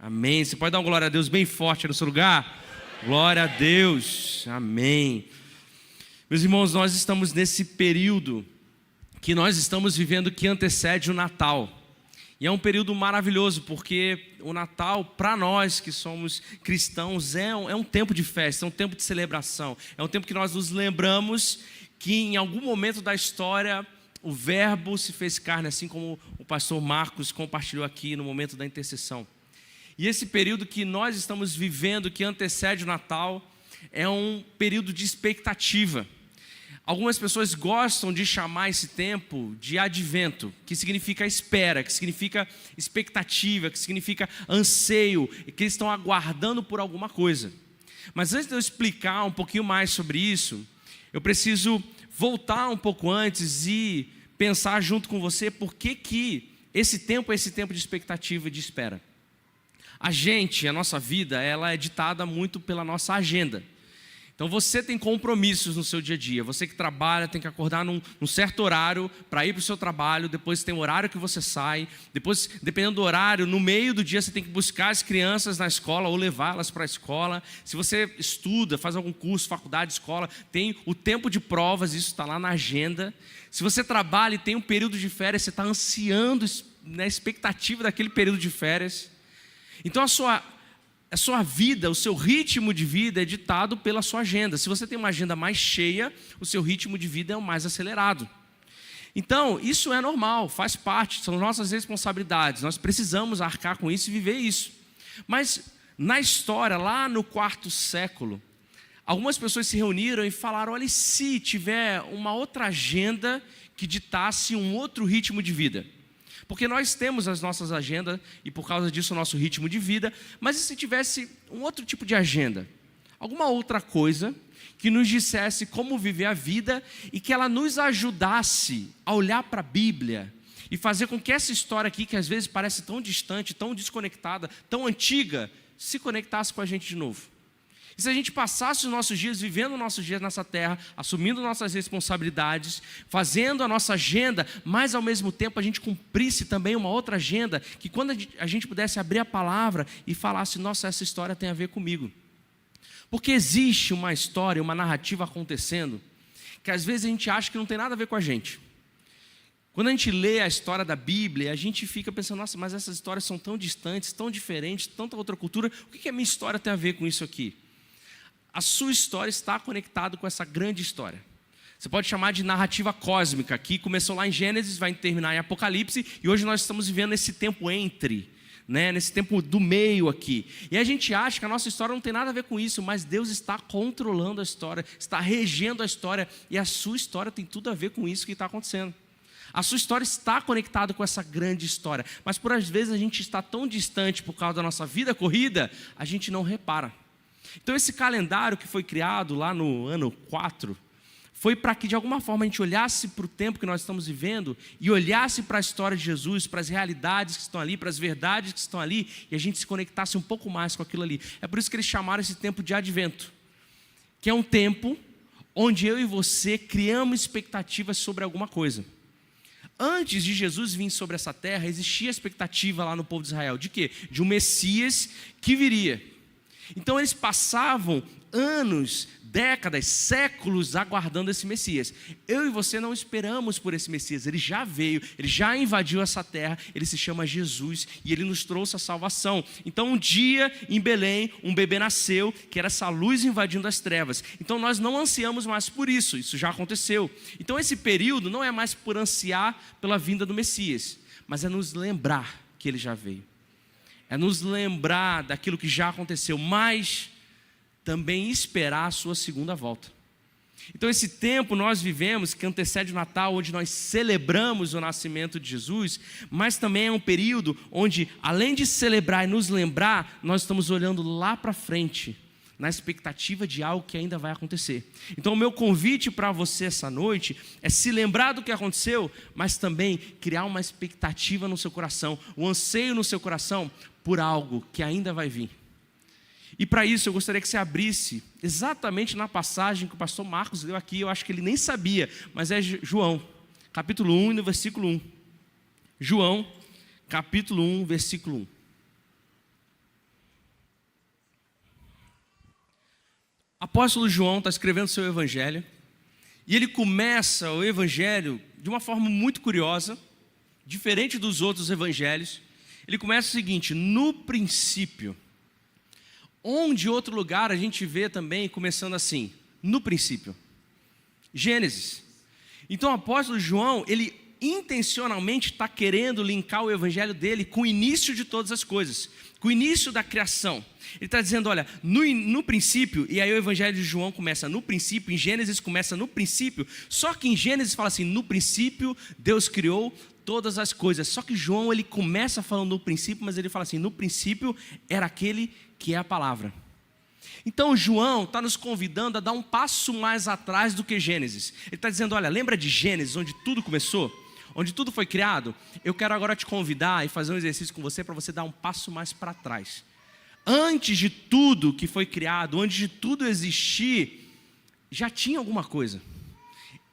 Amém. Você pode dar uma glória a Deus bem forte no seu lugar? Glória a Deus. Amém. Meus irmãos, nós estamos nesse período que nós estamos vivendo que antecede o Natal. E é um período maravilhoso, porque o Natal, para nós que somos cristãos, é um tempo de festa, é um tempo de celebração. É um tempo que nós nos lembramos que em algum momento da história o Verbo se fez carne, assim como o pastor Marcos compartilhou aqui no momento da intercessão. E esse período que nós estamos vivendo, que antecede o Natal, é um período de expectativa. Algumas pessoas gostam de chamar esse tempo de advento, que significa espera, que significa expectativa, que significa anseio, e que eles estão aguardando por alguma coisa. Mas antes de eu explicar um pouquinho mais sobre isso, eu preciso voltar um pouco antes e pensar junto com você por que esse tempo é esse tempo de expectativa e de espera. A nossa vida, ela é ditada muito pela nossa agenda. Então você tem compromissos no seu dia a dia. Você que trabalha tem que acordar num certo horário para ir para o seu trabalho. Depois tem o horário que você sai. Depois, dependendo do horário, no meio do dia você tem que buscar as crianças na escola ou levá-las para a escola. Se você estuda, faz algum curso, faculdade, escola, tem o tempo de provas, isso está lá na agenda. Se você trabalha e tem um período de férias, você está ansiando na expectativa daquele período de férias. Então a sua vida, o seu ritmo de vida é ditado pela sua agenda. Se você tem uma agenda mais cheia, o seu ritmo de vida é o mais acelerado. Então, isso é normal, faz parte, são nossas responsabilidades. Nós precisamos arcar com isso e viver isso. Mas, na história, lá no 4º século, algumas pessoas se reuniram e falaram, olha, e se tiver uma outra agenda que ditasse um outro ritmo de vida? Porque nós temos as nossas agendas e por causa disso o nosso ritmo de vida, mas e se tivesse um outro tipo de agenda? Alguma outra coisa que nos dissesse como viver a vida e que ela nos ajudasse a olhar para a Bíblia e fazer com que essa história aqui, que às vezes parece tão distante, tão desconectada, tão antiga, se conectasse com a gente de novo. E se a gente passasse os nossos dias vivendo os nossos dias nessa terra, assumindo nossas responsabilidades, fazendo a nossa agenda, mas ao mesmo tempo a gente cumprisse também uma outra agenda, que quando a gente pudesse abrir a palavra e falasse, nossa, essa história tem a ver comigo. Porque existe uma história, uma narrativa acontecendo, que às vezes a gente acha que não tem nada a ver com a gente. Quando a gente lê a história da Bíblia, a gente fica pensando, nossa, mas essas histórias são tão distantes, tão diferentes, tanta outra cultura, o que a minha história tem a ver com isso aqui? A sua história está conectada com essa grande história. Você pode chamar de narrativa cósmica, que começou lá em Gênesis, vai terminar em Apocalipse, e hoje nós estamos vivendo esse tempo entre, nesse tempo do meio aqui. E a gente acha que a nossa história não tem nada a ver com isso, mas Deus está controlando a história, está regendo a história, e a sua história tem tudo a ver com isso que está acontecendo. A sua história está conectada com essa grande história, mas por às vezes a gente está tão distante por causa da nossa vida corrida, a gente não repara. Então esse calendário que foi criado lá no ano 4, foi para que de alguma forma a gente olhasse para o tempo que nós estamos vivendo e olhasse para a história de Jesus, para as realidades que estão ali, para as verdades que estão ali, e a gente se conectasse um pouco mais com aquilo ali. É por isso que eles chamaram esse tempo de advento, que é um tempo onde eu e você criamos expectativas sobre alguma coisa. Antes de Jesus vir sobre essa terra, existia expectativa lá no povo de Israel, de quê? De um Messias que viria. Então eles passavam anos, décadas, séculos aguardando esse Messias. Eu e você não esperamos por esse Messias, ele já veio, ele já invadiu essa terra, ele se chama Jesus e ele nos trouxe a salvação. Então um dia em Belém, um bebê nasceu, que era essa luz invadindo as trevas. Então nós não ansiamos mais por isso, isso já aconteceu. Então esse período não é mais por ansiar pela vinda do Messias, mas é nos lembrar que ele já veio. É nos lembrar daquilo que já aconteceu, mas também esperar a sua segunda volta. Então esse tempo nós vivemos, que antecede o Natal, onde nós celebramos o nascimento de Jesus, mas também é um período onde, além de celebrar e nos lembrar, nós estamos olhando lá para frente, na expectativa de algo que ainda vai acontecer. Então o meu convite para você essa noite é se lembrar do que aconteceu, mas também criar uma expectativa no seu coração, um anseio no seu coração por algo que ainda vai vir. E para isso eu gostaria que você abrisse exatamente na passagem que o pastor Marcos leu aqui, eu acho que ele nem sabia, mas é João, capítulo 1 e no versículo 1. João, capítulo 1, versículo 1. apóstolo João está escrevendo seu evangelho, e ele começa o evangelho de uma forma muito curiosa, diferente dos outros evangelhos. Ele começa o seguinte: no princípio. Onde outro lugar a gente vê também começando assim, no princípio. Gênesis. Então o apóstolo João, ele intencionalmente está querendo linkar o evangelho dele com o início de todas as coisas, com o início da criação. Ele está dizendo, olha, no princípio, e aí o evangelho de João começa no princípio, em Gênesis começa no princípio, só que em Gênesis fala assim, no princípio Deus criou todas as coisas. Só que João, ele começa falando no princípio, mas ele fala assim, no princípio era aquele que é a palavra. Então João está nos convidando a dar um passo mais atrás do que Gênesis. Ele está dizendo, olha, lembra de Gênesis, onde tudo começou? Onde tudo foi criado? Eu quero agora te convidar e fazer um exercício com você para você dar um passo mais para trás. Antes de tudo que foi criado, antes de tudo existir, já tinha alguma coisa.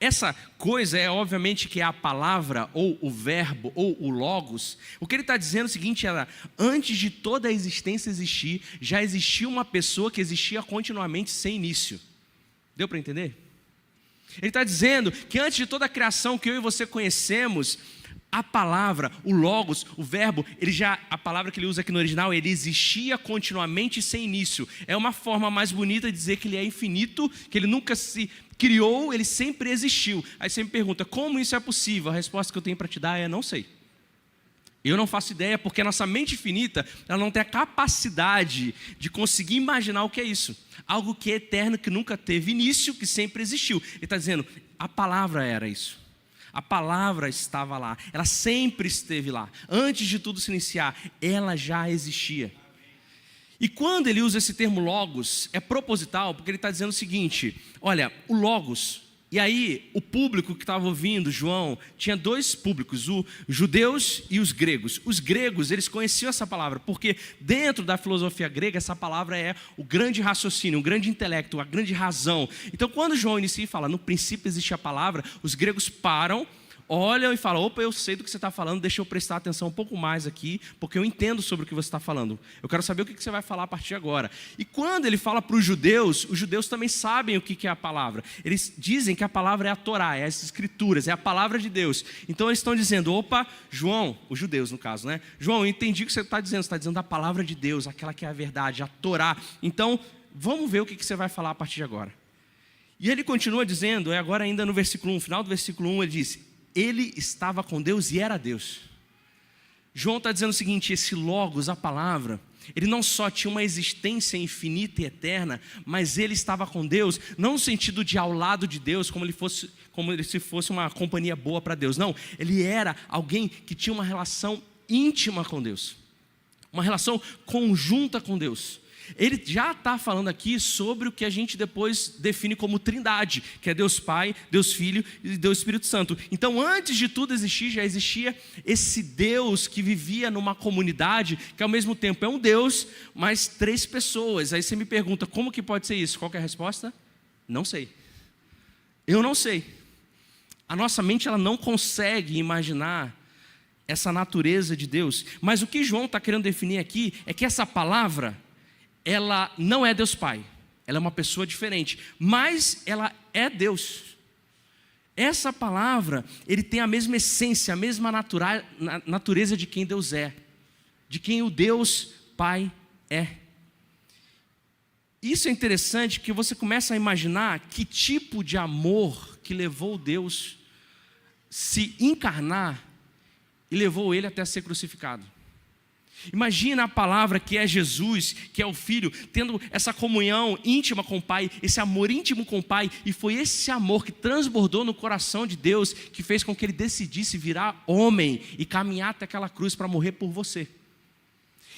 Essa coisa é obviamente que é a palavra, ou o verbo, ou o logos. O que ele está dizendo é o seguinte, era, antes de toda a existência existir, já existia uma pessoa que existia continuamente sem início. Deu para entender? Ele está dizendo que antes de toda a criação que eu e você conhecemos, a palavra, o logos, o verbo, a palavra que ele usa aqui no original, ele existia continuamente sem início. É uma forma mais bonita de dizer que ele é infinito, que ele nunca se criou, ele sempre existiu. Aí você me pergunta, como isso é possível? A resposta que eu tenho para te dar é, não sei. Eu não faço ideia, porque a nossa mente infinita, ela não tem a capacidade de conseguir imaginar o que é isso. Algo que é eterno, que nunca teve início, que sempre existiu. Ele está dizendo, a palavra era isso. A palavra estava lá, ela sempre esteve lá. Antes de tudo se iniciar, ela já existia. E quando ele usa esse termo logos, é proposital, porque ele está dizendo o seguinte, olha, o logos, e aí o público que estava ouvindo João, tinha dois públicos, os judeus e os gregos. Os gregos, eles conheciam essa palavra, porque dentro da filosofia grega, essa palavra é o grande raciocínio, o grande intelecto, a grande razão. Então quando João inicia e fala, no princípio existe a palavra, os gregos param, olham e falam, opa, eu sei do que você está falando, deixa eu prestar atenção um pouco mais aqui, porque eu entendo sobre o que você está falando. Eu quero saber o que você vai falar a partir de agora. E quando ele fala para os judeus também sabem o que é a palavra. Eles dizem que a palavra é a Torá, é as escrituras, é a palavra de Deus. Então eles estão dizendo, opa, João, os judeus no caso, né? João, eu entendi o que você está dizendo da palavra de Deus, aquela que é a verdade, a Torá. Então, vamos ver o que você vai falar a partir de agora. E ele continua dizendo, agora ainda no versículo 1, final do versículo 1, ele diz, ele estava com Deus e era Deus. João está dizendo o seguinte, esse logos, a palavra, ele não só tinha uma existência infinita e eterna, mas ele estava com Deus, não no sentido de ao lado de Deus, como se fosse uma companhia boa para Deus. Não, ele era alguém que tinha uma relação íntima com Deus, uma relação conjunta com Deus. Ele já está falando aqui sobre o que a gente depois define como trindade, que é Deus Pai, Deus Filho e Deus Espírito Santo. Então antes de tudo existir, já existia esse Deus que vivia numa comunidade, que ao mesmo tempo é um Deus, mas três pessoas. Aí você me pergunta, como que pode ser isso? Qual que é a resposta? Não sei. Eu não sei. A nossa mente, ela não consegue imaginar essa natureza de Deus. Mas o que João está querendo definir aqui é que essa palavra, ela não é Deus Pai, ela é uma pessoa diferente, mas ela é Deus. Essa palavra, ele tem a mesma essência, a mesma natureza de quem Deus é, de quem o Deus Pai é. Isso é interessante, porque você começa a imaginar que tipo de amor que levou Deus se encarnar e levou ele até ser crucificado. Imagina a palavra que é Jesus, que é o Filho, tendo essa comunhão íntima com o Pai, esse amor íntimo com o Pai, e foi esse amor que transbordou no coração de Deus, que fez com que ele decidisse virar homem e caminhar até aquela cruz para morrer por você.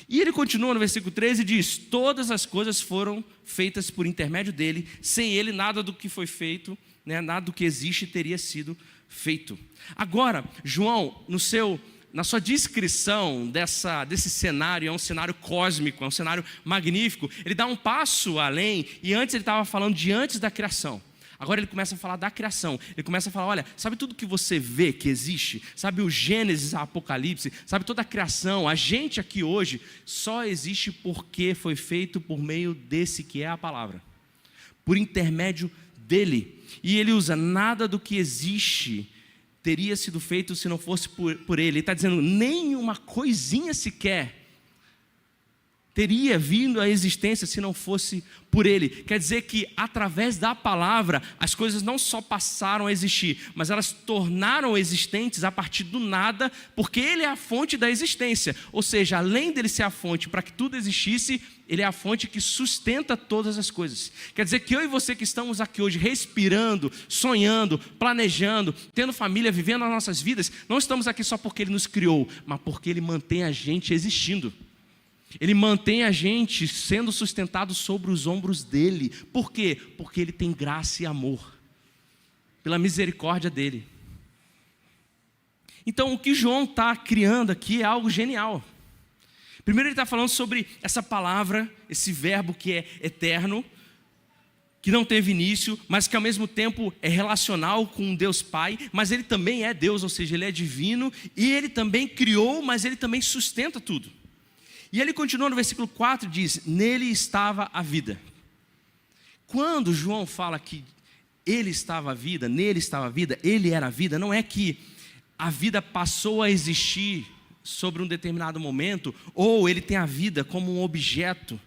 E ele continua no versículo 13 e diz, todas as coisas foram feitas por intermédio dele, sem ele nada do que foi feito, nada do que existe teria sido feito. Agora, João, na sua descrição desse cenário, é um cenário cósmico, é um cenário magnífico, ele dá um passo além, e antes ele estava falando de antes da criação. Agora ele começa a falar da criação, ele começa a falar, olha, sabe tudo que você vê que existe? Sabe o Gênesis, a Apocalipse, sabe toda a criação, a gente aqui hoje só existe porque foi feito por meio desse que é a palavra. por intermédio dele. E ele usa: nada do que existe teria sido feito se não fosse por ele. Ele está dizendo: nenhuma coisinha sequer teria vindo à existência se não fosse por ele. Quer dizer que através da palavra as coisas não só passaram a existir, mas elas tornaram existentes a partir do nada, porque ele é a fonte da existência. Ou seja, além dele ser a fonte para que tudo existisse, ele é a fonte que sustenta todas as coisas. Quer dizer que eu e você que estamos aqui hoje respirando, sonhando, planejando, tendo família, vivendo as nossas vidas, não estamos aqui só porque ele nos criou, mas porque ele mantém a gente existindo. Ele mantém a gente sendo sustentado sobre os ombros dele. Por quê? Porque ele tem graça e amor, pela misericórdia dele. Então o que João está criando aqui é algo genial. Primeiro ele está falando sobre essa palavra, esse verbo que é eterno, que não teve início, mas que ao mesmo tempo é relacional com Deus Pai, mas ele também é Deus, ou seja, ele é divino, e ele também criou, mas ele também sustenta tudo. E ele continua no versículo 4, diz: nele estava a vida. Quando João fala que ele estava a vida, nele estava a vida, ele era a vida, não é que a vida passou a existir sobre um determinado momento, ou ele tem a vida como um objeto,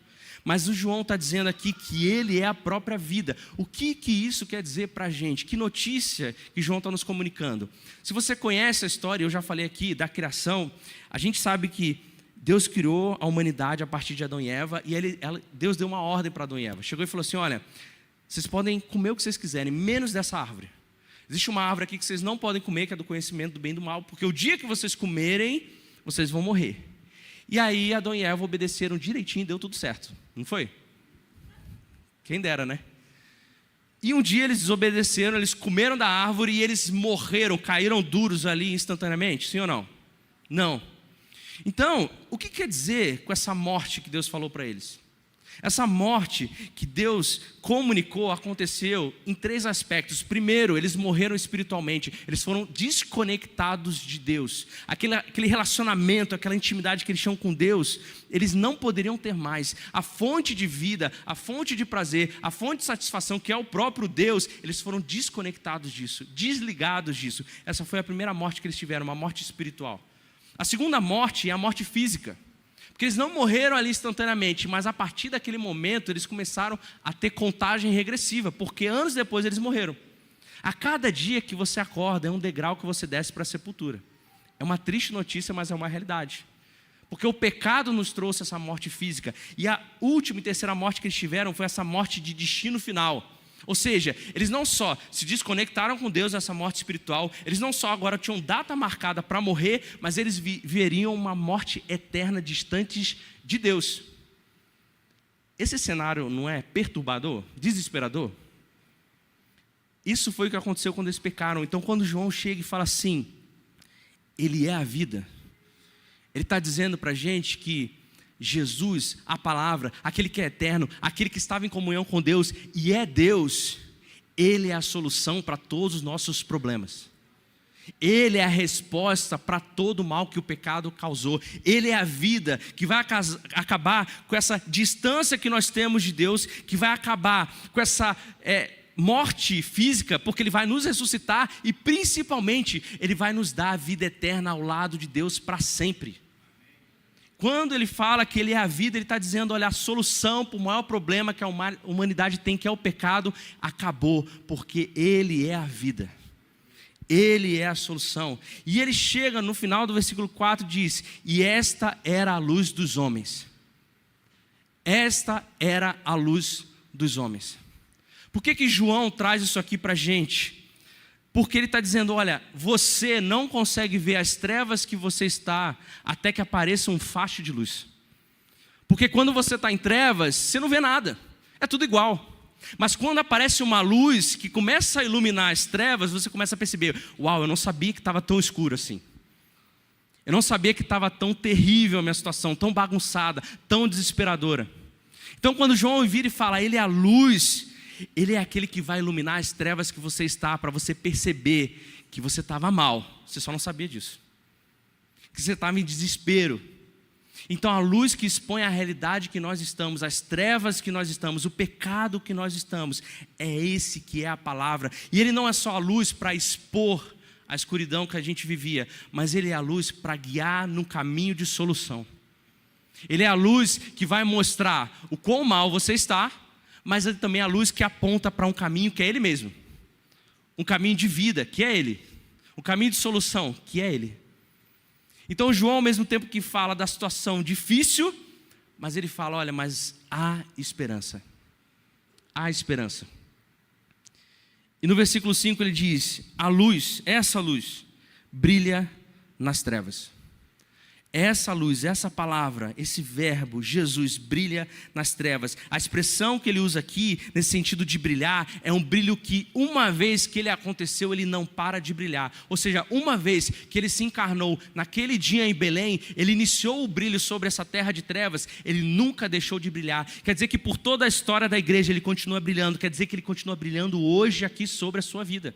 mas o João está dizendo aqui que ele é a própria vida. O que isso quer dizer para a gente? Que notícia que João está nos comunicando? Se você conhece a história, eu já falei aqui da criação, a gente sabe que Deus criou a humanidade a partir de Adão e Eva, e Deus deu uma ordem para Adão e Eva. Chegou e falou assim: olha, vocês podem comer o que vocês quiserem, menos dessa árvore. Existe uma árvore aqui que vocês não podem comer, que é do conhecimento do bem e do mal, porque o dia que vocês comerem, vocês vão morrer. E aí Adão e Eva obedeceram direitinho e deu tudo certo, não foi? Quem dera, né? E um dia eles desobedeceram, eles comeram da árvore e eles morreram, caíram duros ali instantaneamente, sim ou não? Não. Então, o que quer dizer com essa morte que Deus falou para eles? Essa morte que Deus comunicou aconteceu em 3 aspectos. Primeiro, eles morreram espiritualmente, eles foram desconectados de Deus. Aquele relacionamento, aquela intimidade que eles tinham com Deus, eles não poderiam ter mais. A fonte de vida, a fonte de prazer, a fonte de satisfação, que é o próprio Deus, eles foram desconectados disso, desligados disso. Essa foi a primeira morte que eles tiveram, uma morte espiritual. A segunda morte é a morte física, porque eles não morreram ali instantaneamente, mas a partir daquele momento eles começaram a ter contagem regressiva, porque anos depois eles morreram. A cada dia que você acorda é um degrau que você desce para a sepultura. É uma triste notícia, mas é uma realidade, porque o pecado nos trouxe essa morte física, e a última e terceira morte que eles tiveram foi essa morte de destino final. Ou seja, eles não só se desconectaram com Deus nessa morte espiritual, eles não só agora tinham data marcada para morrer, mas eles veriam uma morte eterna distantes de Deus. Esse cenário não é perturbador, desesperador? Isso foi o que aconteceu quando eles pecaram. Então quando João chega e fala assim, ele é a vida, ele está dizendo para a gente que Jesus, a palavra, aquele que é eterno, aquele que estava em comunhão com Deus e é Deus, ele é a solução para todos os nossos problemas. Ele é a resposta para todo o mal que o pecado causou. Ele é a vida que vai acabar com essa distância que nós temos de Deus, que vai acabar com essa morte física, porque ele vai nos ressuscitar e principalmente ele vai nos dar a vida eterna ao lado de Deus para sempre. Quando ele fala que ele é a vida, ele está dizendo, olha, a solução para o maior problema que a humanidade tem, que é o pecado, acabou, porque ele é a vida. Ele é a solução. E ele chega no final do versículo 4 e diz, e esta era a luz dos homens. Esta era a luz dos homens. Por que João traz isso aqui para a gente? Porque ele está dizendo, olha, você não consegue ver as trevas que você está até que apareça um facho de luz. Porque quando você está em trevas, você não vê nada, é tudo igual. Mas quando aparece uma luz que começa a iluminar as trevas, você começa a perceber, uau, eu não sabia que estava tão escuro assim. Eu não sabia que estava tão terrível a minha situação, tão bagunçada, tão desesperadora. Então quando João vira e fala, ele é a luz, ele é aquele que vai iluminar as trevas que você está, para você perceber que você estava mal, você só não sabia disso, que você estava em desespero. Então a luz que expõe a realidade que nós estamos, as trevas que nós estamos, o pecado que nós estamos, é esse que é a palavra. E ele não é só a luz para expor a escuridão que a gente vivia, mas ele é a luz para guiar no caminho de solução. Ele é a luz que vai mostrar o quão mal você está, mas ele também é a luz que aponta para um caminho que é ele mesmo. Um caminho de vida, que é ele. Um caminho de solução, que é ele. Então João, ao mesmo tempo que fala da situação difícil, mas ele fala, olha, mas há esperança. Há esperança. E no versículo 5 ele diz, a luz, essa luz, brilha nas trevas. Essa luz, essa palavra, esse verbo, Jesus, brilha nas trevas. A expressão que ele usa aqui, nesse sentido de brilhar, é um brilho que uma vez que ele aconteceu, ele não para de brilhar. Ou seja, uma vez que ele se encarnou, naquele dia em Belém, ele iniciou o brilho sobre essa terra de trevas, ele nunca deixou de brilhar. Quer dizer que por toda a história da igreja ele continua brilhando, quer dizer que ele continua brilhando hoje aqui sobre a sua vida.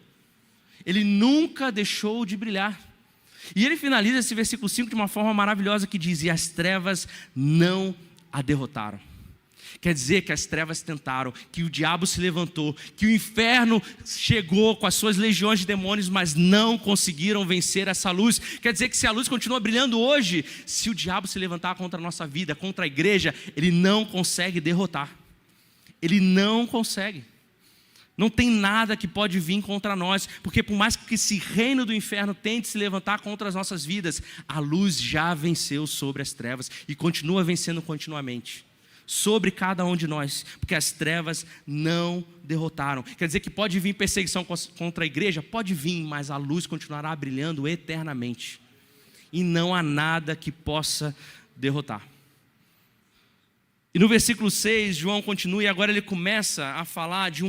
Ele nunca deixou de brilhar. E ele finaliza esse versículo 5 de uma forma maravilhosa que diz, e as trevas não a derrotaram. Quer dizer que as trevas tentaram, que o diabo se levantou, que o inferno chegou com as suas legiões de demônios, mas não conseguiram vencer essa luz. Quer dizer que se a luz continua brilhando hoje, se o diabo se levantar contra a nossa vida, contra a igreja, ele não consegue derrotar. Ele não consegue. Não tem nada que pode vir contra nós, porque por mais que esse reino do inferno tente se levantar contra as nossas vidas, a luz já venceu sobre as trevas e continua vencendo continuamente sobre cada um de nós, porque as trevas não derrotaram. Quer dizer que pode vir perseguição contra a igreja? Pode vir, mas a luz continuará brilhando eternamente e não há nada que possa derrotar. E no versículo 6, João continua e agora ele começa a falar de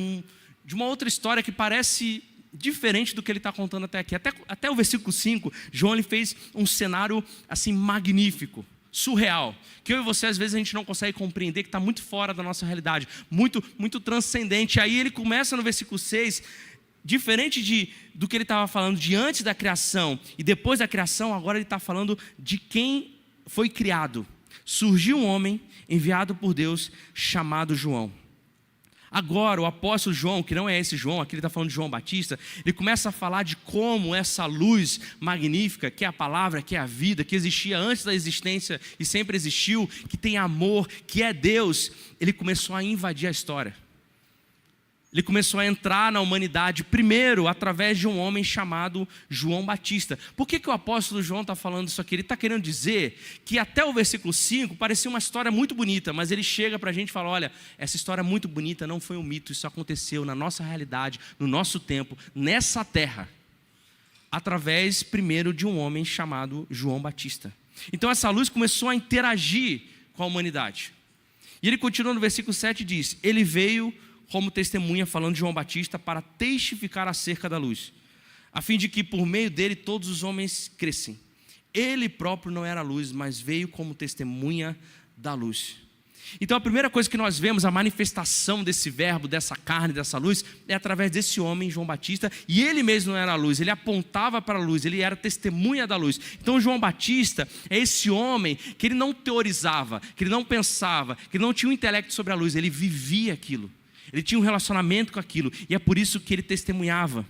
uma outra história que parece diferente do que ele está contando até aqui. Até o versículo 5, João ele fez um cenário assim magnífico, surreal, que eu e você às vezes a gente não consegue compreender, que está muito fora da nossa realidade, muito transcendente. Aí ele começa no versículo 6, diferente do que ele estava falando de antes da criação e depois da criação, agora ele está falando de quem foi criado. Surgiu um homem enviado por Deus chamado João. Agora o apóstolo João, que não é esse João, aqui ele está falando de João Batista, ele começa a falar de como essa luz magnífica, que é a palavra, que é a vida, que existia antes da existência e sempre existiu, que tem amor, que é Deus, ele começou a invadir a história. Ele começou a entrar na humanidade, primeiro, através de um homem chamado João Batista. Por que o apóstolo João está falando isso aqui? Ele está querendo dizer que até o versículo 5 parecia uma história muito bonita, mas ele chega para a gente e fala, olha, essa história muito bonita não foi um mito, isso aconteceu na nossa realidade, no nosso tempo, nessa terra, através, primeiro, de um homem chamado João Batista. Então essa luz começou a interagir com a humanidade. E ele continua no versículo 7 e diz, ele veio como testemunha, falando de João Batista, para testificar acerca da luz, a fim de que por meio dele todos os homens crescem. Ele próprio não era a luz, mas veio como testemunha da luz. Então a primeira coisa que nós vemos, a manifestação desse verbo, dessa carne, dessa luz, é através desse homem, João Batista, e ele mesmo não era a luz, ele apontava para a luz, ele era testemunha da luz. Então João Batista é esse homem que ele não teorizava, que ele não pensava, que ele não tinha um intelecto sobre a luz, ele vivia aquilo. Ele tinha um relacionamento com aquilo, e é por isso que ele testemunhava.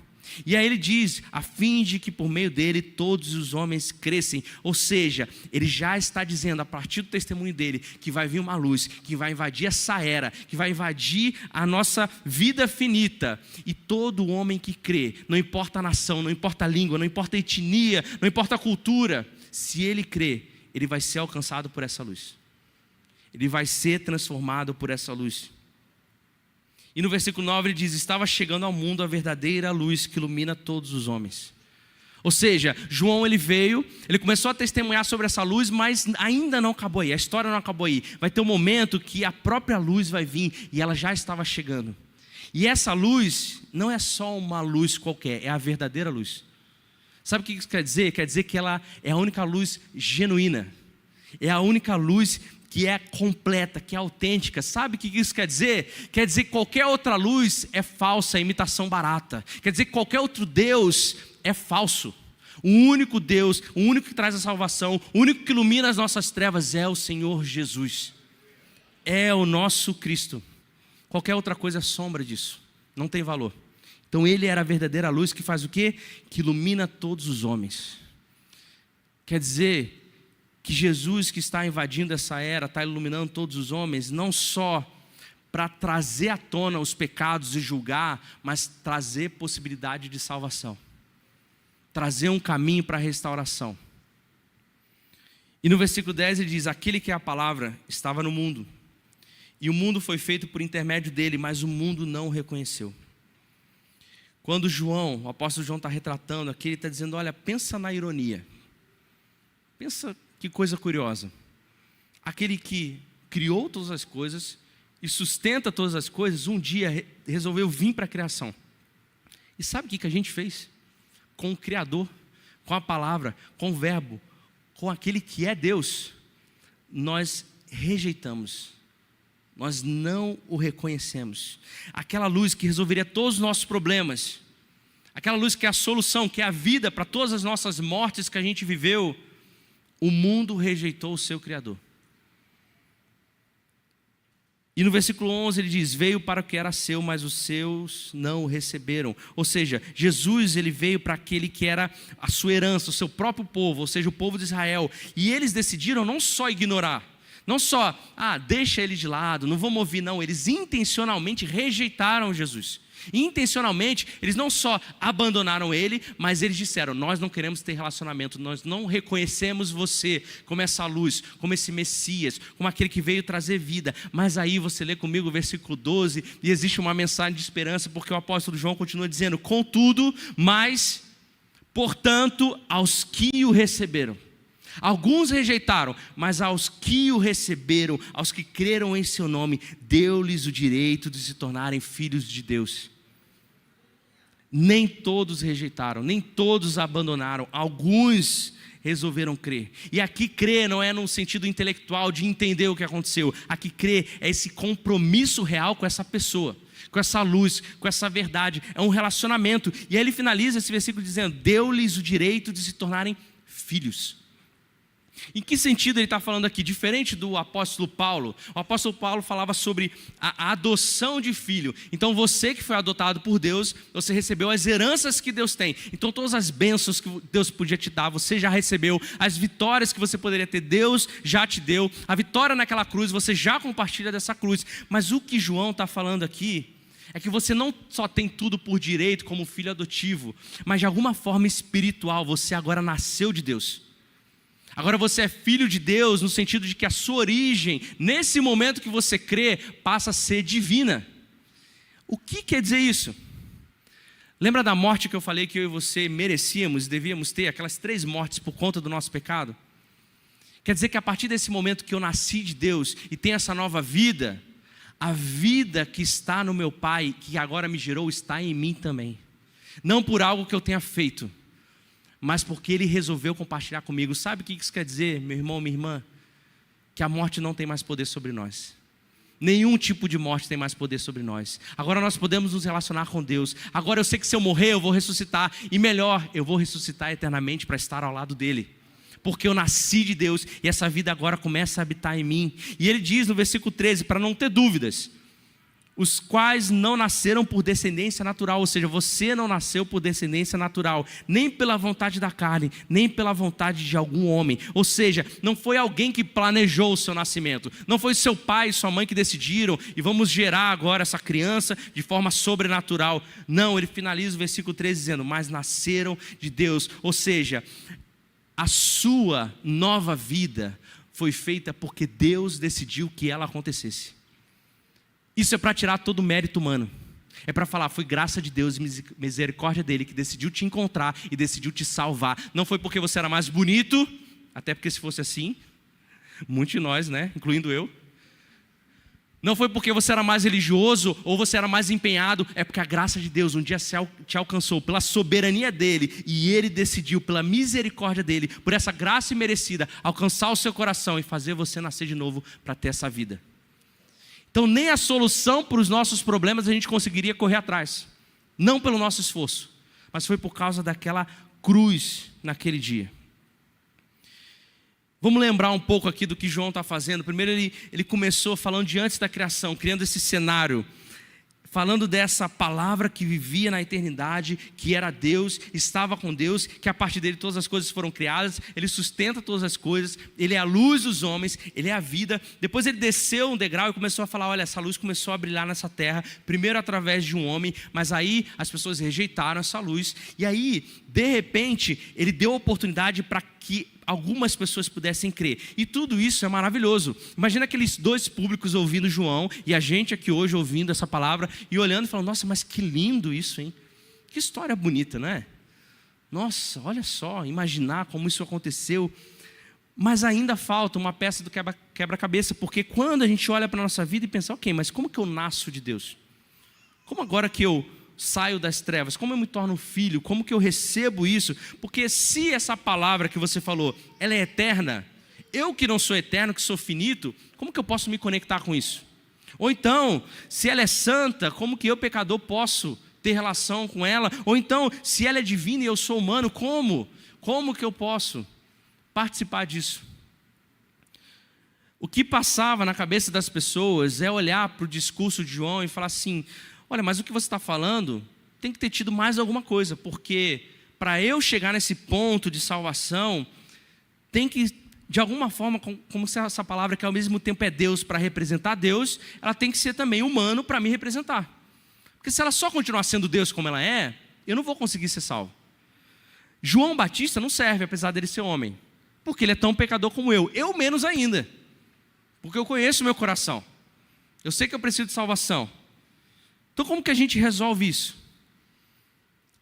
E aí ele diz, a fim de que por meio dele todos os homens crescem. Ou seja, ele já está dizendo, a partir do testemunho dele, que vai vir uma luz, que vai invadir essa era, que vai invadir a nossa vida finita. E todo homem que crê, não importa a nação, não importa a língua, não importa a etnia, não importa a cultura, se ele crê, ele vai ser alcançado por essa luz. Ele vai ser transformado por essa luz. E no versículo 9 ele diz, estava chegando ao mundo a verdadeira luz que ilumina todos os homens. Ou seja, João ele veio, ele começou a testemunhar sobre essa luz, mas ainda não acabou aí, a história não acabou aí. Vai ter um momento que a própria luz vai vir e ela já estava chegando. E essa luz não é só uma luz qualquer, é a verdadeira luz. Sabe o que isso quer dizer? Quer dizer que ela é a única luz genuína, é a única luz que é completa, que é autêntica. Sabe o que isso quer dizer? Quer dizer que qualquer outra luz é falsa, é imitação barata. Quer dizer que qualquer outro Deus é falso. O único Deus, o único que traz a salvação, o único que ilumina as nossas trevas é o Senhor Jesus. É o nosso Cristo. Qualquer outra coisa é sombra disso, não tem valor. Então Ele era a verdadeira luz que faz o quê? Que ilumina todos os homens. Quer dizer que Jesus, que está invadindo essa era, está iluminando todos os homens, não só para trazer à tona os pecados e julgar, mas trazer possibilidade de salvação, trazer um caminho para a restauração. E no versículo 10 ele diz: aquele que é a palavra estava no mundo, e o mundo foi feito por intermédio dele, mas o mundo não o reconheceu. Quando João, o apóstolo João está retratando aqui, ele está dizendo: olha, pensa na ironia, pensa que coisa curiosa. Aquele que criou todas as coisas e sustenta todas as coisas, um dia resolveu vir para a criação. E sabe o que a gente fez? Com o Criador, com a palavra, com o verbo, com aquele que é Deus, nós rejeitamos, nós não o reconhecemos. Aquela luz que resolveria todos os nossos problemas, aquela luz que é a solução, que é a vida para todas as nossas mortes que a gente viveu, o mundo rejeitou o seu Criador. E no versículo 11 ele diz: veio para o que era seu, mas os seus não o receberam. Ou seja, Jesus ele veio para aquele que era a sua herança, o seu próprio povo, ou seja, o povo de Israel. E eles decidiram não só ignorar, não só, deixa ele de lado, não vamos ouvir, não. Eles intencionalmente rejeitaram Jesus. Intencionalmente, eles não só abandonaram ele, mas eles disseram: nós não queremos ter relacionamento, nós não reconhecemos você como essa luz, como esse Messias, como aquele que veio trazer vida. Mas aí você lê comigo o versículo 12, e existe uma mensagem de esperança, porque o apóstolo João continua dizendo: contudo, mas, portanto, aos que o receberam. Alguns rejeitaram, mas aos que o receberam, aos que creram em seu nome, deu-lhes o direito de se tornarem filhos de Deus. Nem todos rejeitaram, nem todos abandonaram, alguns resolveram crer. E aqui crer não é no sentido intelectual de entender o que aconteceu. Aqui crer é esse compromisso real com essa pessoa, com essa luz, com essa verdade. É um relacionamento. E aí ele finaliza esse versículo dizendo: deu-lhes o direito de se tornarem filhos. Em que sentido ele está falando aqui? Diferente do apóstolo Paulo. O apóstolo Paulo falava sobre a adoção de filho. Então você que foi adotado por Deus, você recebeu as heranças que Deus tem. Então todas as bênçãos que Deus podia te dar, você já recebeu. As vitórias que você poderia ter, Deus já te deu. A vitória naquela cruz, você já compartilha dessa cruz. Mas o que João está falando aqui é que você não só tem tudo por direito como filho adotivo, mas de alguma forma espiritual, você agora nasceu de Deus. Agora você é filho de Deus no sentido de que a sua origem, nesse momento que você crê, passa a ser divina. O que quer dizer isso? Lembra da morte que eu falei que eu e você merecíamos, devíamos ter, aquelas 3 mortes por conta do nosso pecado? Quer dizer que a partir desse momento que eu nasci de Deus e tenho essa nova vida, a vida que está no meu Pai, que agora me gerou, está em mim também. Não por algo que eu tenha feito, mas porque Ele resolveu compartilhar comigo. Sabe o que isso quer dizer, meu irmão, minha irmã? Que a morte não tem mais poder sobre nós. Nenhum tipo de morte tem mais poder sobre nós. Agora nós podemos nos relacionar com Deus. Agora eu sei que se eu morrer eu vou ressuscitar. E melhor, eu vou ressuscitar eternamente para estar ao lado dEle. Porque eu nasci de Deus e essa vida agora começa a habitar em mim. E ele diz no versículo 13, para não ter dúvidas: os quais não nasceram por descendência natural. Ou seja, você não nasceu por descendência natural, nem pela vontade da carne, nem pela vontade de algum homem. Ou seja, não foi alguém que planejou o seu nascimento, não foi seu pai e sua mãe que decidiram e vamos gerar agora essa criança de forma sobrenatural. Não, ele finaliza o versículo 13 dizendo: mas nasceram de Deus. Ou seja, a sua nova vida foi feita porque Deus decidiu que ela acontecesse. Isso é para tirar todo o mérito humano. É para falar: foi graça de Deus e misericórdia dEle que decidiu te encontrar e decidiu te salvar. Não foi porque você era mais bonito, até porque se fosse assim, muitos de nós, né, incluindo eu. Não foi porque você era mais religioso ou você era mais empenhado. É porque a graça de Deus um dia te alcançou pela soberania dEle. E Ele decidiu, pela misericórdia dEle, por essa graça imerecida, alcançar o seu coração e fazer você nascer de novo para ter essa vida. Então nem a solução para os nossos problemas a gente conseguiria correr atrás. Não pelo nosso esforço, mas foi por causa daquela cruz naquele dia. Vamos lembrar um pouco aqui do que João está fazendo. Primeiro ele começou falando de antes da criação, criando esse cenário, falando dessa palavra que vivia na eternidade, que era Deus, estava com Deus, que a partir dele todas as coisas foram criadas, ele sustenta todas as coisas, ele é a luz dos homens, ele é a vida. Depois ele desceu um degrau e começou a falar, olha, essa luz começou a brilhar nessa terra, primeiro através de um homem, mas aí as pessoas rejeitaram essa luz, e aí, de repente, ele deu a oportunidade para que algumas pessoas pudessem crer, e tudo isso é maravilhoso. Imagina aqueles dois públicos ouvindo João, e a gente aqui hoje ouvindo essa palavra, e olhando e falando, nossa, mas que lindo isso, hein? Que história bonita, não é? Nossa, olha só, imaginar como isso aconteceu. Mas ainda falta uma peça do quebra-cabeça, porque quando a gente olha para a nossa vida e pensa, ok, mas como que eu nasço de Deus? Como agora que eu saio das trevas, como eu me torno filho, como que eu recebo isso? Porque se essa palavra que você falou, ela é eterna, eu que não sou eterno, que sou finito, como que eu posso me conectar com isso? Ou então, se ela é santa, como que eu, pecador, posso ter relação com ela? Ou então, se ela é divina e eu sou humano, como que eu posso participar disso? O que passava na cabeça das pessoas é olhar para o discurso de João e falar assim, olha, mas o que você está falando tem que ter tido mais alguma coisa, porque para eu chegar nesse ponto de salvação, tem que, de alguma forma, como se essa palavra que ao mesmo tempo é Deus para representar Deus, ela tem que ser também humano para me representar. Porque se ela só continuar sendo Deus como ela é, eu não vou conseguir ser salvo. João Batista não serve, apesar dele ser homem, porque ele é tão pecador como eu menos ainda, porque eu conheço o meu coração, eu sei que eu preciso de salvação. Então como que a gente resolve isso?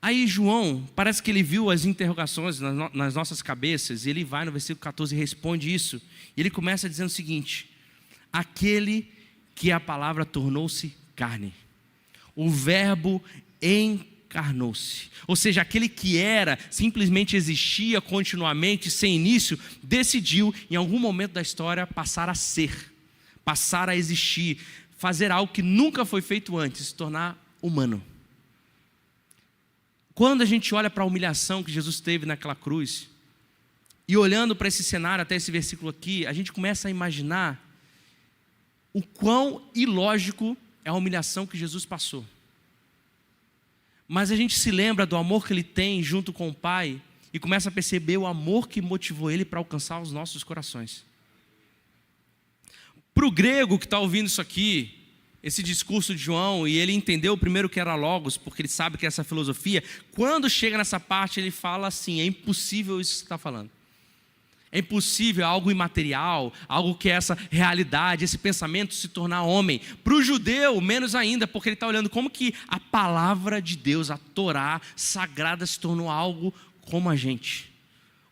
Aí João, parece que ele viu as interrogações nas nossas cabeças, e ele vai no versículo 14 e responde isso, e ele começa dizendo o seguinte, aquele que a palavra tornou-se carne, o verbo encarnou-se, ou seja, aquele que era, simplesmente existia continuamente, sem início, decidiu em algum momento da história passar a ser, passar a existir, fazer algo que nunca foi feito antes, se tornar humano. Quando a gente olha para a humilhação que Jesus teve naquela cruz, e olhando para esse cenário, até esse versículo aqui, a gente começa a imaginar o quão ilógico é a humilhação que Jesus passou. Mas a gente se lembra do amor que ele tem junto com o Pai, e começa a perceber o amor que motivou ele para alcançar os nossos corações. Para o grego que está ouvindo isso aqui, esse discurso de João, e ele entendeu primeiro que era logos, porque ele sabe que é essa filosofia, quando chega nessa parte ele fala assim, é impossível isso que você está falando. É impossível algo imaterial, algo que é essa realidade, esse pensamento se tornar homem. Para o judeu, menos ainda, porque ele está olhando como que a palavra de Deus, a Torá sagrada, se tornou algo como a gente,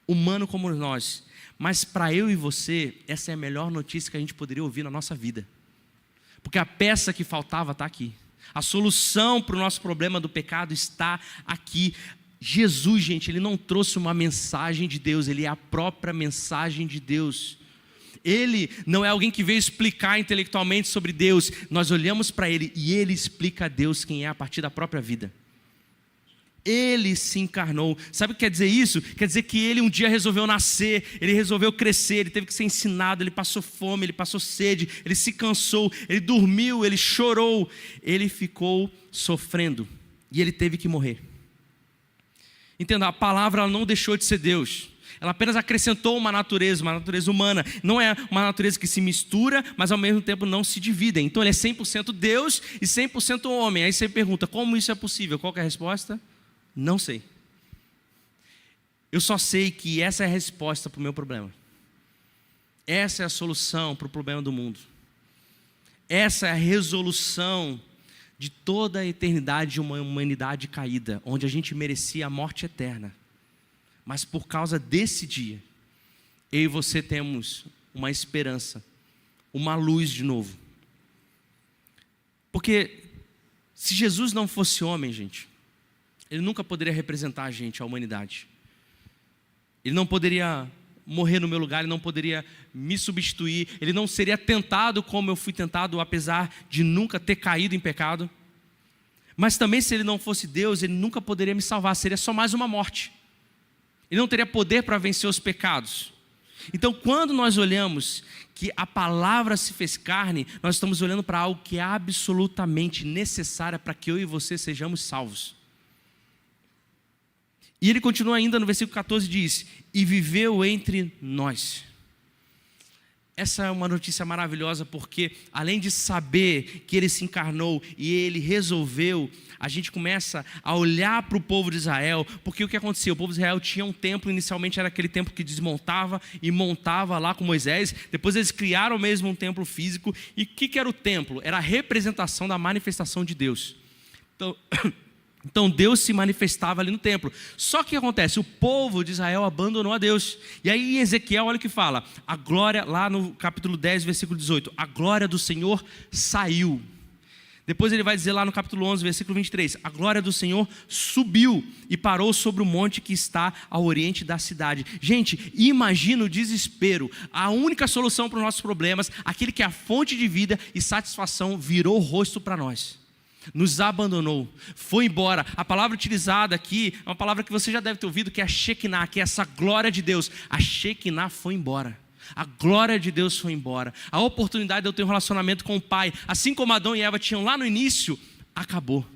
humano como nós. Mas para eu e você, essa é a melhor notícia que a gente poderia ouvir na nossa vida. Porque a peça que faltava está aqui. A solução para o nosso problema do pecado está aqui. Jesus, gente, ele não trouxe uma mensagem de Deus, ele é a própria mensagem de Deus. Ele não é alguém que veio explicar intelectualmente sobre Deus. Nós olhamos para ele e ele explica a Deus quem é a partir da própria vida. Ele se encarnou. Sabe o que quer dizer isso? Quer dizer que ele um dia resolveu nascer, ele resolveu crescer, ele teve que ser ensinado, ele passou fome, ele passou sede, ele se cansou, ele dormiu, ele chorou, ele ficou sofrendo e ele teve que morrer. Entenda, a palavra ela não deixou de ser Deus, ela apenas acrescentou uma natureza humana. Não é uma natureza que se mistura, mas ao mesmo tempo não se divide. Então ele é 100% Deus e 100% homem. Aí você pergunta, como isso é possível? Qual que é a resposta? Não sei. Eu só sei que essa é a resposta para o meu problema. Essa é a solução para o problema do mundo. Essa é a resolução de toda a eternidade de uma humanidade caída, onde a gente merecia a morte eterna. Mas por causa desse dia, eu e você temos uma esperança, uma luz de novo. Porque se Jesus não fosse homem, gente, ele nunca poderia representar a gente, a humanidade. Ele não poderia morrer no meu lugar, ele não poderia me substituir, ele não seria tentado como eu fui tentado, apesar de nunca ter caído em pecado. Mas também, se ele não fosse Deus, ele nunca poderia me salvar, seria só mais uma morte. Ele não teria poder para vencer os pecados. Então, quando nós olhamos que a palavra se fez carne, nós estamos olhando para algo que é absolutamente necessário para que eu e você sejamos salvos. E ele continua ainda no versículo 14, diz: e viveu entre nós. Essa é uma notícia maravilhosa, porque além de saber que ele se encarnou e ele resolveu, a gente começa a olhar para o povo de Israel, porque o que aconteceu? O povo de Israel tinha um templo, inicialmente era aquele templo que desmontava e montava lá com Moisés, depois eles criaram mesmo um templo físico, e o que era o templo? Era a representação da manifestação de Deus. Então Deus se manifestava ali no templo. Só que o que acontece? O povo de Israel abandonou a Deus. E aí em Ezequiel, olha o que fala: a glória, lá no capítulo 10, versículo 18, a glória do Senhor saiu. Depois ele vai dizer lá no capítulo 11, versículo 23, a glória do Senhor subiu e parou sobre o monte que está ao oriente da cidade. Gente, imagina o desespero. A única solução para os nossos problemas, aquele que é a fonte de vida e satisfação, virou o rosto para nós. Nos abandonou, foi embora. A palavra utilizada aqui é uma palavra que você já deve ter ouvido, que é a Shekinah, que é essa glória de Deus. A Shekinah foi embora. A glória de Deus foi embora. A oportunidade de eu ter um relacionamento com o Pai, assim como Adão e Eva tinham lá no início, acabou.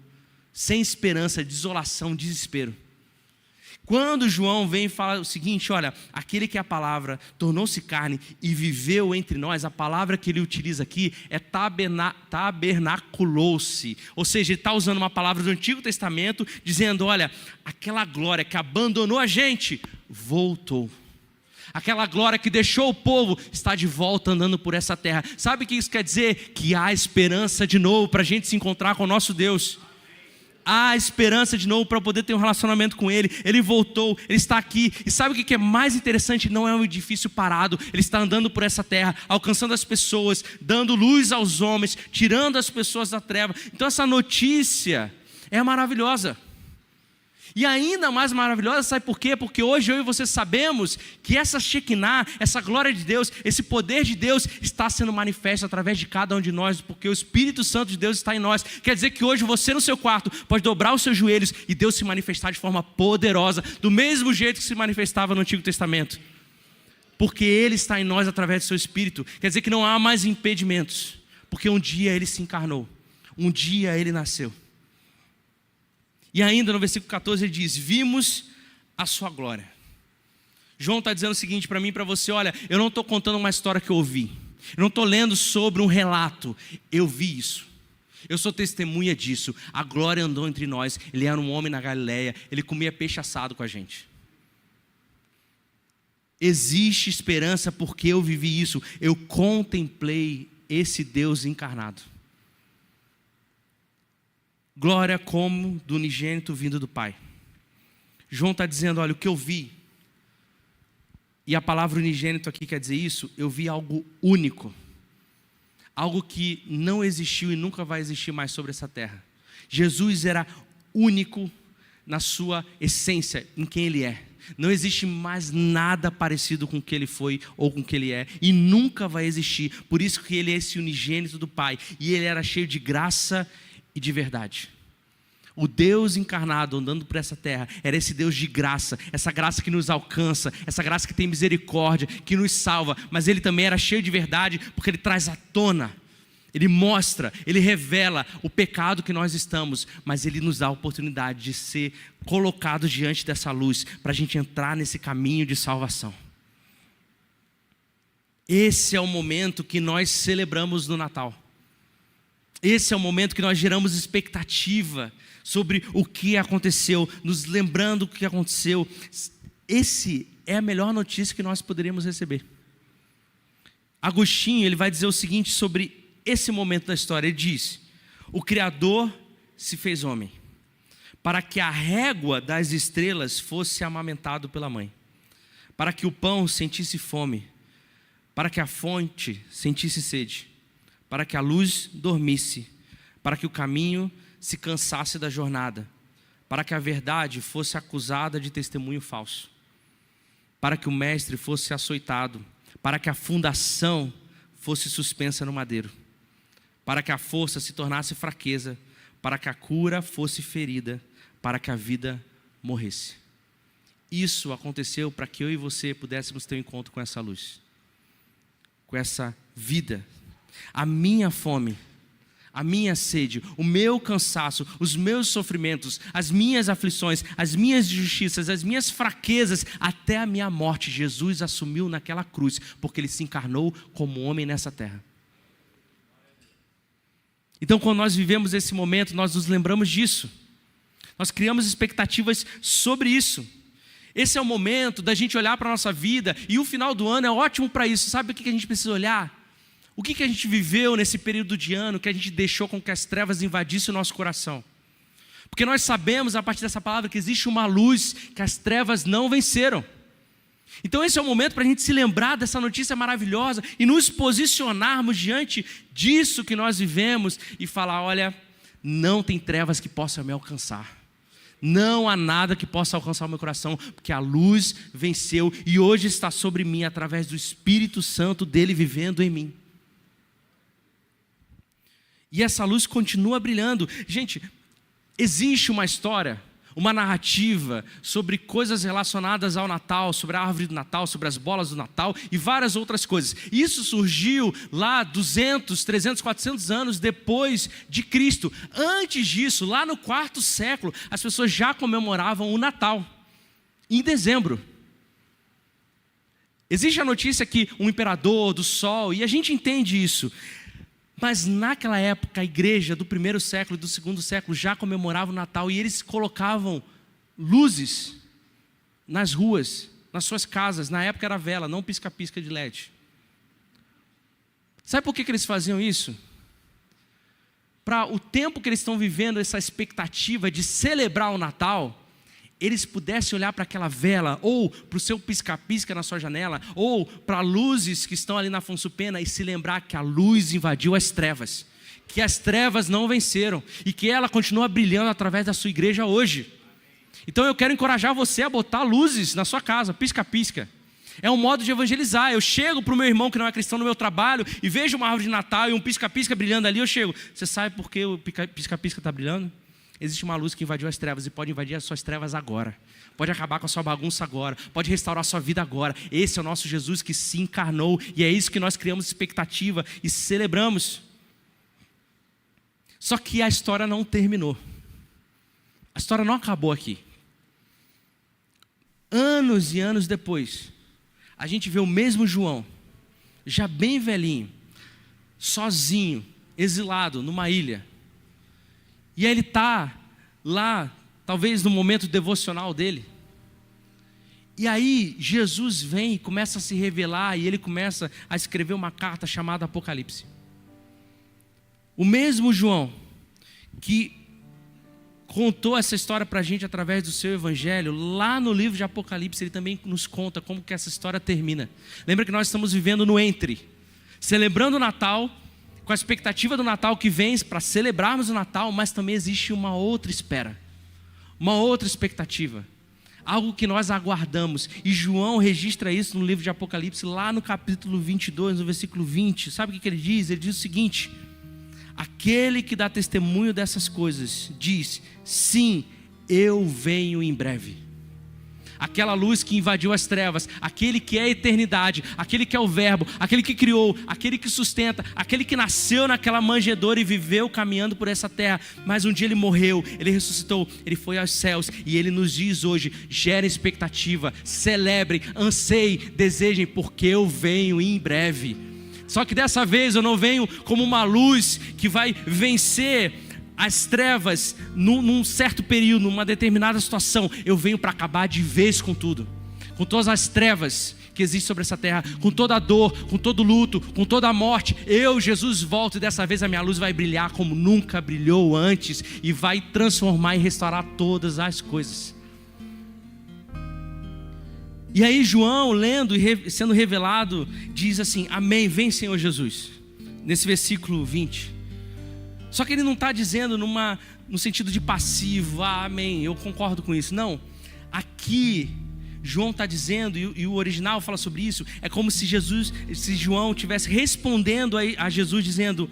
Sem esperança, desolação, desespero. Quando João vem e fala o seguinte: olha, aquele que é a palavra tornou-se carne e viveu entre nós, a palavra que ele utiliza aqui é tabernaculou-se. Ou seja, ele está usando uma palavra do Antigo Testamento, dizendo: olha, aquela glória que abandonou a gente, voltou. Aquela glória que deixou o povo, está de volta andando por essa terra. Sabe o que isso quer dizer? Que há esperança de novo para a gente se encontrar com o nosso Deus. Há esperança de novo para poder ter um relacionamento com Ele. Ele voltou, Ele está aqui. E sabe o que é mais interessante? Não é um edifício parado. Ele está andando por essa terra, alcançando as pessoas, dando luz aos homens, tirando as pessoas da treva. Então essa notícia é maravilhosa. E ainda mais maravilhosa, sabe por quê? Porque hoje eu e você sabemos que essa Shekinah, essa glória de Deus, esse poder de Deus está sendo manifesto através de cada um de nós, porque o Espírito Santo de Deus está em nós. Quer dizer que hoje você no seu quarto pode dobrar os seus joelhos e Deus se manifestar de forma poderosa, do mesmo jeito que se manifestava no Antigo Testamento. Porque Ele está em nós através do seu Espírito. Quer dizer que não há mais impedimentos, porque um dia Ele se encarnou, um dia Ele nasceu. E ainda no versículo 14 ele diz: vimos a sua glória. João está dizendo o seguinte para mim e para você: olha, eu não estou contando uma história que eu ouvi, eu não estou lendo sobre um relato, eu vi isso, eu sou testemunha disso. A glória andou entre nós, ele era um homem na Galileia, ele comia peixe assado com a gente. Existe esperança porque eu vivi isso, eu contemplei esse Deus encarnado. Glória como do unigênito vindo do Pai. João está dizendo: olha, o que eu vi, e a palavra unigênito aqui quer dizer isso, eu vi algo único, algo que não existiu e nunca vai existir mais sobre essa terra. Jesus era único na sua essência, em quem Ele é. Não existe mais nada parecido com o que Ele foi ou com o que Ele é, e nunca vai existir. Por isso que Ele é esse unigênito do Pai, e Ele era cheio de graça e de verdade. O Deus encarnado andando por essa terra era esse Deus de graça, essa graça que nos alcança, essa graça que tem misericórdia, que nos salva. Mas Ele também era cheio de verdade, porque Ele traz à tona, Ele mostra, Ele revela o pecado que nós estamos, mas Ele nos dá a oportunidade de ser colocados diante dessa luz, para a gente entrar nesse caminho de salvação. Esse é o momento que nós celebramos no Natal. Esse é o momento que nós geramos expectativa sobre o que aconteceu, nos lembrando o que aconteceu. Esse é a melhor notícia que nós poderíamos receber. Agostinho, ele vai dizer o seguinte sobre esse momento da história. Ele diz: o Criador se fez homem, para que a régua das estrelas fosse amamentado pela mãe, para que o pão sentisse fome, para que a fonte sentisse sede, para que a luz dormisse, para que o caminho se cansasse da jornada, para que a verdade fosse acusada de testemunho falso, para que o mestre fosse açoitado, para que a fundação fosse suspensa no madeiro, para que a força se tornasse fraqueza, para que a cura fosse ferida, para que a vida morresse. isso aconteceu para que eu e você pudéssemos ter um encontro com essa luz, com essa vida. A minha fome, a minha sede, o meu cansaço, os meus sofrimentos, as minhas aflições, as minhas injustiças, as minhas fraquezas, até a minha morte, Jesus assumiu naquela cruz, porque Ele se encarnou como homem nessa terra. Então, quando nós vivemos esse momento, nós nos lembramos disso. Nós criamos expectativas sobre isso. Esse é o momento da gente olhar para a nossa vida, e o final do ano é ótimo para isso. Sabe o que a gente precisa olhar? O que a gente viveu nesse período de ano, que a gente deixou com que as trevas invadissem o nosso coração? Porque nós sabemos, a partir dessa palavra, que existe uma luz que as trevas não venceram. Então esse é o momento para a gente se lembrar dessa notícia maravilhosa e nos posicionarmos diante disso que nós vivemos e falar: olha, não tem trevas que possam me alcançar. Não há nada que possa alcançar o meu coração, porque a luz venceu e hoje está sobre mim através do Espírito Santo dele vivendo em mim. E essa luz continua brilhando. Gente, existe uma história, uma narrativa sobre coisas relacionadas ao Natal, sobre a árvore do Natal, sobre as bolas do Natal e várias outras coisas. Isso surgiu lá 200, 300, 400 anos depois de Cristo. Antes disso, lá no 4º século, as pessoas já comemoravam o Natal, em dezembro. Existe a notícia que um imperador do sol, e a gente entende isso, mas naquela época a igreja do 1º século e do 2º século já comemorava o Natal, e eles colocavam luzes nas ruas, nas suas casas. Na época era vela, não pisca-pisca de LED. Sabe por que eles faziam isso? Para o tempo que eles estão vivendo essa expectativa de celebrar o Natal, eles pudessem olhar para aquela vela, ou para o seu pisca-pisca na sua janela, ou para luzes que estão ali na Afonso Pena, e se lembrar que a luz invadiu as trevas, que as trevas não venceram, e que ela continua brilhando através da sua igreja hoje. Então eu quero encorajar você a botar luzes na sua casa, pisca-pisca. É um modo de evangelizar. Eu chego para o meu irmão que não é cristão no meu trabalho, e vejo uma árvore de Natal e um pisca-pisca brilhando ali, eu chego: você sabe por que o pisca-pisca está brilhando? Existe uma luz que invadiu as trevas e pode invadir as suas trevas agora. Pode acabar com a sua bagunça agora. Pode restaurar a sua vida agora. Esse é o nosso Jesus que se encarnou. E é isso que nós criamos expectativa e celebramos. Só que a história não terminou. A história não acabou aqui. Anos e anos depois, a gente vê o mesmo João, já bem velhinho, sozinho, exilado numa ilha. E aí ele está lá, talvez no momento devocional dele. E aí Jesus vem e começa a se revelar, e ele começa a escrever uma carta chamada Apocalipse. O mesmo João que contou essa história para a gente através do seu evangelho, lá no livro de Apocalipse ele também nos conta como que essa história termina. Lembra que nós estamos vivendo no entre, celebrando o Natal, com a expectativa do Natal que vem para celebrarmos o Natal, mas também existe uma outra espera, uma outra expectativa, algo que nós aguardamos. E João registra isso no livro de Apocalipse, lá no capítulo 22, no versículo 20. Sabe o que ele diz? Ele diz o seguinte: aquele que dá testemunho dessas coisas diz: sim, eu venho em breve. Aquela luz que invadiu as trevas, aquele que é a eternidade, aquele que é o verbo, aquele que criou, aquele que sustenta, aquele que nasceu naquela manjedoura e viveu caminhando por essa terra, mas um dia ele morreu, ele ressuscitou, ele foi aos céus, e ele nos diz hoje: gerem expectativa, celebrem, anseiem, desejem, porque eu venho em breve. Só que dessa vez eu não venho como uma luz que vai vencer as trevas num certo período, numa determinada situação. Eu venho para acabar de vez com tudo, com todas as trevas que existem sobre essa terra, com toda a dor, com todo o luto, com toda a morte. Eu, Jesus, volto, e dessa vez a minha luz vai brilhar como nunca brilhou antes, e vai transformar e restaurar todas as coisas. E aí João, lendo e sendo revelado, diz assim: amém, vem Senhor Jesus, nesse versículo 20. Só que ele não está dizendo no sentido de passivo: ah, amém, eu concordo com isso. Não, aqui João está dizendo, e o original fala sobre isso, é como se João estivesse respondendo a Jesus, dizendo: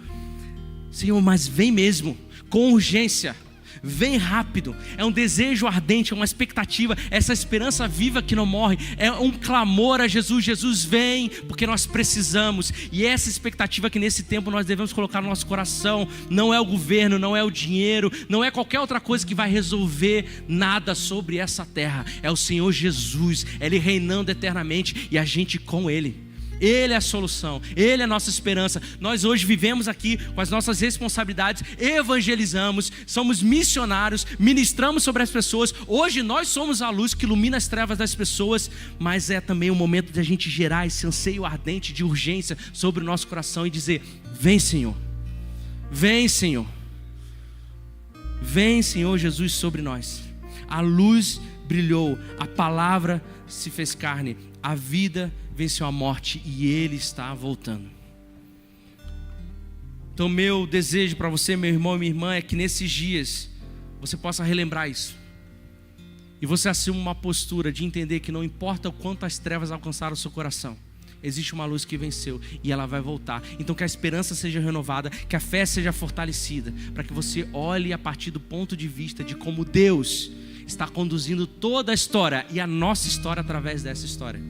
Senhor, mas vem mesmo, com urgência, vem rápido. É um desejo ardente, é uma expectativa, essa esperança viva que não morre, é um clamor a Jesus. Jesus vem, porque nós precisamos. E essa expectativa que nesse tempo nós devemos colocar no nosso coração, não é o governo, não é o dinheiro, não é qualquer outra coisa que vai resolver nada sobre essa terra. É o Senhor Jesus, Ele reinando eternamente e a gente com Ele. Ele é a solução, Ele é a nossa esperança. Nós hoje vivemos aqui com as nossas responsabilidades, evangelizamos, somos missionários, ministramos sobre as pessoas. Hoje nós somos a luz que ilumina as trevas das pessoas, mas é também o momento de a gente gerar esse anseio ardente de urgência sobre o nosso coração e dizer: vem Senhor, vem Senhor, vem Senhor Jesus sobre nós. A luz brilhou, a palavra se fez carne, a vida venceu a morte e Ele está voltando. Então meu desejo para você, meu irmão e minha irmã, é que nesses dias você possa relembrar isso. E você assuma uma postura de entender que não importa o quanto as trevas alcançaram o seu coração, existe uma luz que venceu e ela vai voltar. Então que a esperança seja renovada, que a fé seja fortalecida, para que você olhe a partir do ponto de vista de como Deus está conduzindo toda a história e a nossa história através dessa história.